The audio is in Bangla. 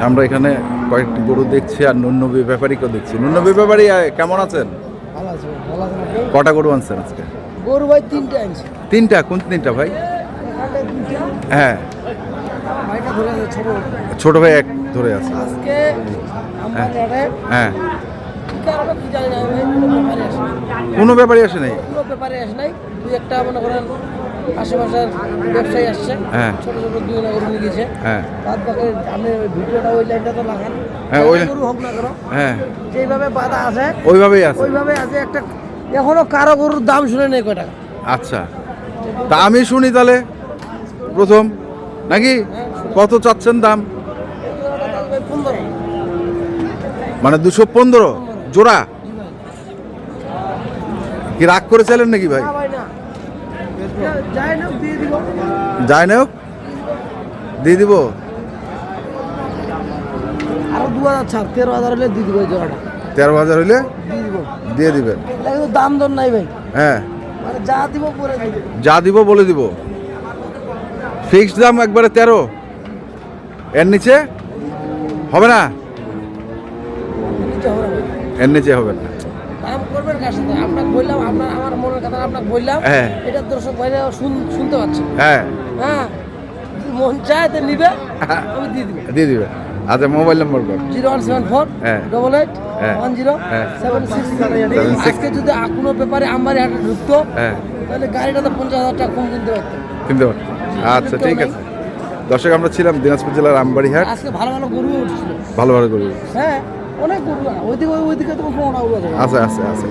আমরা এখানে কয়েকটি গরু দেখছি আর নুন্নবী ব্যাপারীকেও দেখছি। নুন্নবী ব্যাপারী কেমন আছেন? ভালো আছে, ভালো আছে নাকি? কটা গরু আনছেন আজকে? গরু ভাই 3টে আনছি। 3টা? কোন 3টা ভাই? এখানে 2টা, হ্যাঁ, ভাইটা ধরে আছে ছোট। ছোট ভাই এক ধরে আছে। আজকে আমার রেটে হ্যাঁ, কি কারণে কি জানি না ভাই, কোনো ব্যাপারে আসে নাই। কোনো ব্যাপারই আসে নাই? কোনো ব্যাপারে আসে নাই। দুই একটা মনে করেন আশেপাশের ব্যবসায়ী আসছে, হ্যাঁ। ছোট ছোট 2 গরু নিয়ে গেছে। হ্যাঁ বাদ বাকি আপনি ভিডিওটা ওই লাইনটা তো লাগান, হ্যাঁ, ওই গরু হোক না কেন হ্যাঁ, যেভাবে বাধা আছে ওইভাবেই আছে। ওইভাবে আছে। একটা এখনো কারো গরুর দাম শুনে নেই কয় টাকা। আচ্ছা, তা আমি শুনি তাহলে প্রথম নাকি কত চাচ্ছেন দাম? 15। মানে 215 জোড়া? কি রাগ করে চাইলেন নাকি ভাই? না ভাই না, যাই না দিয়ে দিব। যায় না হোক, দিয়ে দিব। আরো 2000 ছাড়, 13,000 হলে দিয়ে দিব এই জোড়াটা। 13,000 হইলে দিয়ে দিব। দিয়ে দিবেন? এটা কিন্তু দাম দর নাই ভাই, হ্যাঁ, মানে যা দিব পরে দিব। যা দিব বলে দিব। ফিক্সড দাম একবারে 13? এর নিচে হবে না? নিতে হবে না ভাই। এর নিচে হবে না? দাম করবেন কার সাথে? আপনাকে বললাম, আমার মনের কথা আপনাকে বললাম। হ্যাঁ। এটা দর্শক ভাইরা শুনতে পাচ্ছে। হ্যাঁ, হ্যাঁ, যদি মন চায় তো নিবে, আমি দিয়ে দিব। দিয়ে দিবেন। আচ্ছা, মোবাইল নম্বর বল। 0174 হ্যাঁ। 88 হ্যাঁ। 10 হ্যাঁ। 76। আজকে যদি কোনো ব্যাপারে আমার হাটে ঢুকতো হ্যাঁ, তাহলে গাড়িটাতে 50,000 টাকা কম কিনতে পারতাম। কিনতে পারেন। আচ্ছা, ঠিক আছে। দর্শক, আমরা ছিলাম দিনাজপুর জেলার আমবাড়িহাট। আজকে ভালো ভালো গরু উঠছিল। ভালো ভালো গরু হ্যাঁ, অনেক গরু। ওইদিকে তো কোনো আছে আছে আছে।